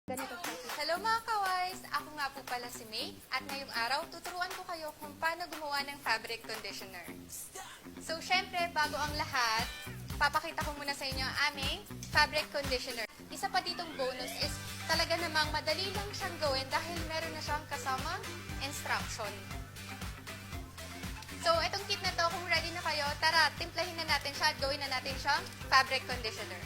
Ganito po. Hello mga kaways! Ako nga po pala si May at ngayong araw tuturuan ko kayo kung paano gumawa ng fabric conditioner. So syempre, bago ang lahat, papakita ko muna sa inyo ang aming fabric conditioner. Isa pa ditong bonus is talaga namang madali lang siyang gawin dahil meron na siyang kasamang instruction. So itong kit na to, kung ready na kayo, tara, timplahin na natin siya at gawin na natin siyang fabric conditioner.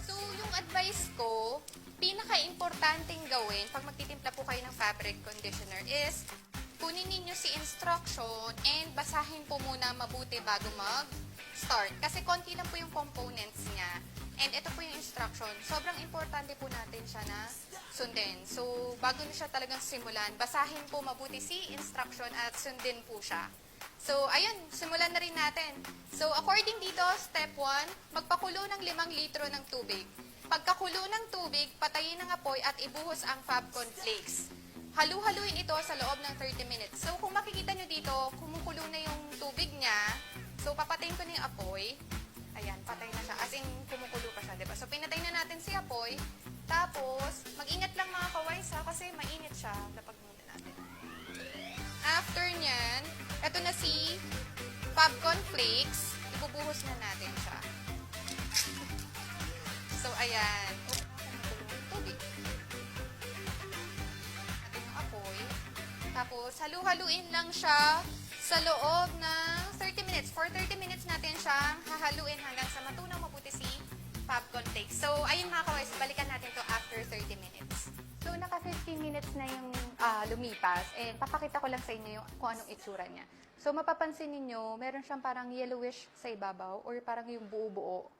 So yung advice ko, pinaka-importanting gawin pag magtitimpla po kayo ng fabric conditioner is kunin ninyo si instruction and basahin po muna mabuti bago mag-start. Kasi konti lang po yung components niya. And ito po yung instruction. Sobrang importante po natin siya na sundin. So, bago na siya talagang simulan, basahin po mabuti si instruction at sundin po siya. So, ayun, simulan na rin natin. So, according dito, step 1, magpakulo ng 5 litro ng tubig. Pagkakulo ng tubig, patayin ang apoy at ibuhos ang Fabcon Flakes. Halu-haluin ito sa loob ng 30 minutes. So, kung makikita nyo dito, kumukulo na yung tubig niya. So, papatayin ko na yung apoy. Ayan, patay na siya. As in, kumukulo pa siya, diba? So, pinatay na natin si apoy. Tapos, mag-ingat lang mga kaways ha, kasi mainit siya. Lapag muna natin. After nyan, ito na si Fabcon Flakes. Ibubuhos na natin siya. So, ayan. Kumukulo yung tubig. Natin yung apoy. Tapos, halu-haluin lang siya sa loob ng 30 minutes. For 30 minutes natin siyang hahaluin hanggang sa matunaw mabuti si Fabcon Flakes. So, ayun mga kaways, balikan natin to after 30 minutes. So, naka 15 minutes na yung lumipas. And papakita ko lang sa inyo yung, kung anong itsura niya. So, mapapansin niyo meron siyang parang yellowish sa ibabaw or parang yung buo-buo.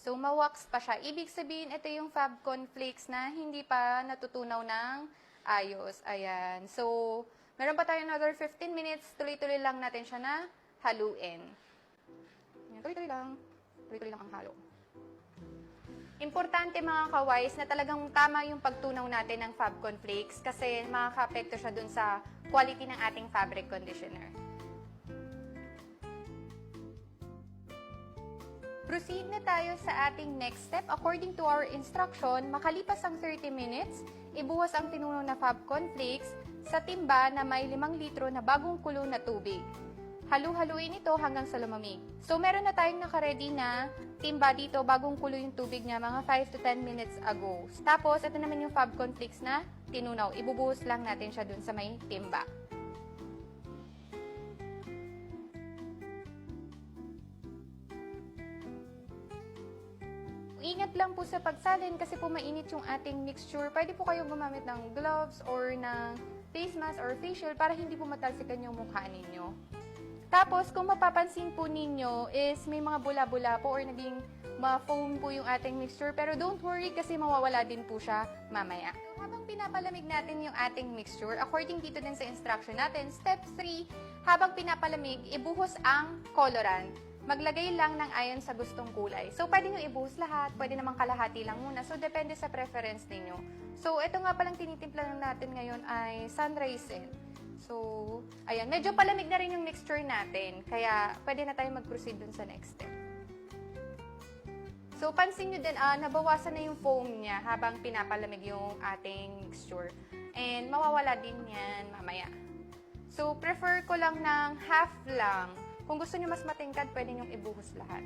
So, ma-wax pa siya. Ibig sabihin, ito yung Fabcon Flakes na hindi pa natutunaw ng ayos. Ayan. So, meron pa tayo another 15 minutes. Tuloy-tuloy lang natin siya na haluin. Ayan, tuloy-tuloy lang. Tuloy-tuloy lang ang halo. Importante mga kaways na talagang tama yung pagtunaw natin ng Fabcon Flakes kasi makaka-apekto siya dun sa quality ng ating fabric conditioner. Proceed na tayo sa ating next step. According to our instruction, makalipas ang 30 minutes, ibuhos ang tinunaw na Fabcon Flakes sa timba na may 5 litro na bagong kulo na tubig. Halu-haluin ito hanggang sa lumamig. So, meron na tayong nakaready na timba dito, bagong kulo yung tubig niya, mga 5 to 10 minutes ago. Tapos, ito naman yung Fabcon Flakes na tinunaw. Ibubuhos lang natin siya dun sa may timba. Ingat lang po sa pagsalin kasi po mainit yung ating mixture. Pwede po kayong gumamit ng gloves or ng face mask or facial para hindi po matalsikan yung mukha ninyo. Tapos, kung mapapansin po ninyo is may mga bula-bula po or naging ma-foam po yung ating mixture. Pero don't worry kasi mawawala din po siya mamaya. So, habang pinapalamig natin yung ating mixture, according dito din sa instruction natin, step 3, habang pinapalamig, ibuhos ang colorant. Maglagay lang ng ayon sa gustong kulay. So, pwede nyo ibuhos lahat, pwede namang kalahati lang muna. So, depende sa preference ninyo. So, ito nga palang tinitimpla natin ngayon ay Sunrise. So, ayan. Medyo palamig na rin yung mixture natin. Kaya, pwede na tayo mag-proceed dun sa next step. So, pansin nyo din, nabawasan na yung foam niya habang pinapalamig yung ating mixture. And, mawawala din yan mamaya. So, prefer ko lang ng half lang. Kung gusto niyo mas matingkad, pwede niyong ibuhos lahat.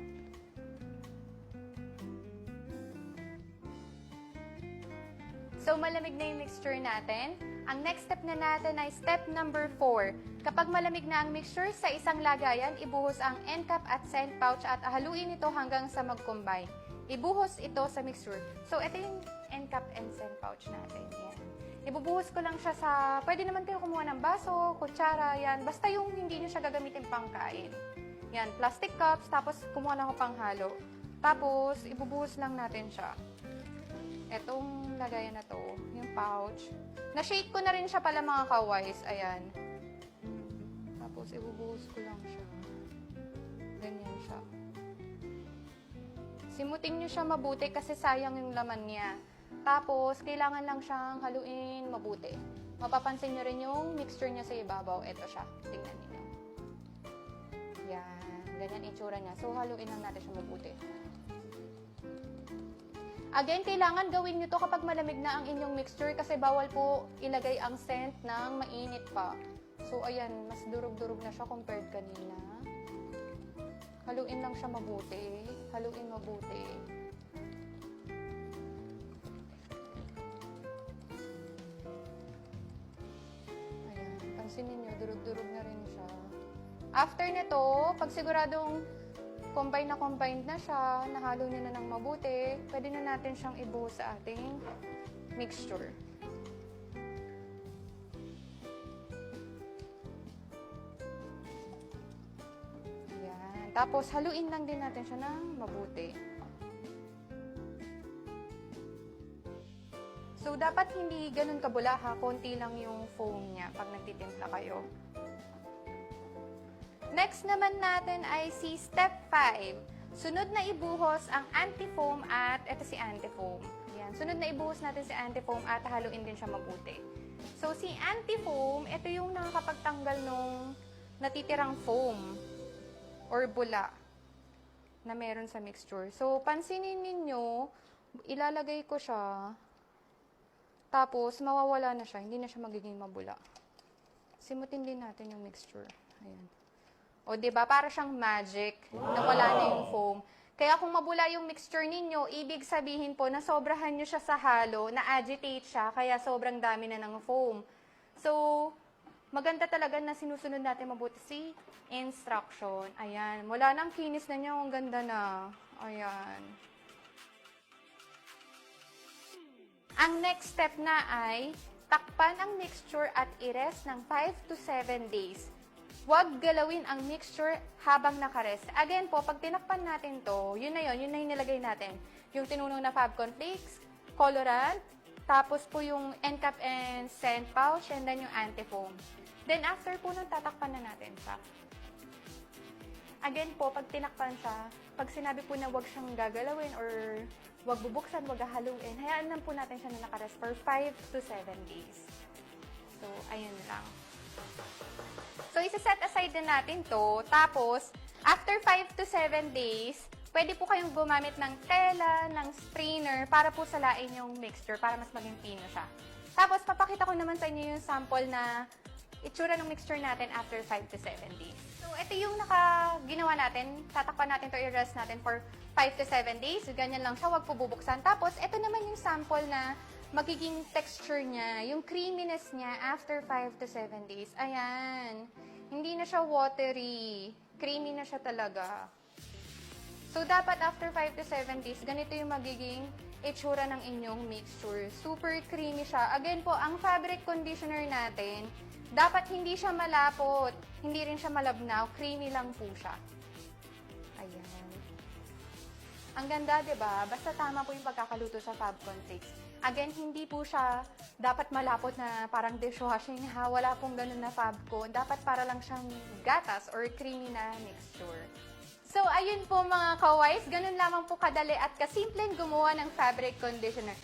So, malamig na yung mixture natin. Ang next step na natin ay step number 4. Kapag malamig na ang mixture sa isang lagayan, ibuhos ang end cap at scent pouch at haluin ito hanggang sa mag-combine. Ibuhos ito sa mixture. So, ito yung end cap and scent pouch natin. Yan. Ibubuhos ko lang siya sa, pwede naman kayo kumuha ng baso, kutsara, yan. Basta yung hindi nyo siya gagamitin pang kain. Yan, plastic cups, tapos kumuha na ako pang halo. Tapos, ibubuhos lang natin siya. Etong lagayan na to, yung pouch. Na-shake ko na rin siya pala mga kaways, ayan. Tapos, ibubuhos ko lang siya. Ganyan siya. Simutin nyo siya mabuti kasi sayang yung laman niya. Tapos, kailangan lang siyang haluin mabuti. Mapapansin nyo rin yung mixture niya sa ibabaw. Ito siya. Tingnan niyo. Yan. Ganyan itsura niya. So, haluin lang natin siya mabuti. Again, kailangan gawin nyo to kapag malamig na ang inyong mixture kasi bawal po ilagay ang scent ng mainit pa. So, ayan, mas durog-durog na siya compared kanina. Haluin lang siya mabuti. Haluin mabuti. Ayan, pansinin nyo, durog-durog na rin siya. After nito, pag siguradong combined na siya, nahalo nyo na ng mabuti, pwede na natin siyang ibuhos sa ating mixture. Ayan. Tapos, haluin lang din natin siya ng mabuti. So, dapat hindi ganun kabula ha, konti lang yung foam niya pag nagtitimpla kayo. Next naman natin ay si step 5. Sunod na ibuhos ang anti-foam at ito si anti-foam. Yan. Sunod na ibuhos natin si anti-foam at haluin din siya mabuti. So, si anti-foam, ito yung nakakapagtanggal nung natitirang foam or bula na meron sa mixture. So, pansinin ninyo, ilalagay ko siya, tapos mawawala na siya, hindi na siya magiging mabula. Simutin din natin yung mixture. Ayan. O, diba? Para siyang magic na wala na yung foam. Kaya kung mabula yung mixture ninyo, ibig sabihin po na sobrahan nyo siya sa halo, na-agitate siya, kaya sobrang dami na ng foam. So, maganda talaga na sinusunod natin mabuti si instruction. Ayan. Mula ng kinis na niya, ang ganda na. Ayan. Ang next step na ay takpan ang mixture at i-rest ng 5 to 7 days. Huwag galawin ang mixture habang nakarest. Again po, pag tinakpan natin to, yun na yung nilagay natin. Yung tinunong na Fabcon Flakes, colorant, tapos po yung end cap and scent pouch, and then yung anti-foam. Then after po nun, tatakpan na natin siya. Again po, pag tinakpan siya, pag sinabi po na huwag siyang gagalawin or huwag bubuksan, huwag haluin, hayaan lang po natin siya na nakarest for 5 to 7 days. So, ayun lang. So, isa-set aside na natin to. Tapos, after 5 to 7 days, pwede po kayong gumamit ng tela, ng strainer, para po salain yung mixture, para mas maging pino siya. Tapos, papakita ko naman sa inyo yung sample na itsura ng mixture natin after 5 to 7 days. So, ito yung ginawa natin. Tatakpan natin to, i-rest natin for 5 to 7 days. Ganyan lang siya, wag po bubuksan. Tapos, ito naman yung sample na magiging texture niya, yung creaminess niya after 5 to 7 days. Ayan. Hindi na siya watery. Creamy na siya talaga. So, dapat after 5 to 7 days, ganito yung magiging itsura ng inyong mixture. Super creamy siya. Again po, ang fabric conditioner natin, dapat hindi siya malapot, hindi rin siya malabnaw, creamy lang po siya. Ayan. Ang ganda, 'di ba? Basta tama po yung pagkakaluto sa Fabcon Flakes. Again, hindi po siya dapat malapot na parang dishwashing ha. Wala pong ganun na Fabcon. Dapat para lang siyang gatas or creamy na mixture. So, ayun po mga kaways. Ganun lamang po kadali at kasimpleng gumawa ng fabric conditioner.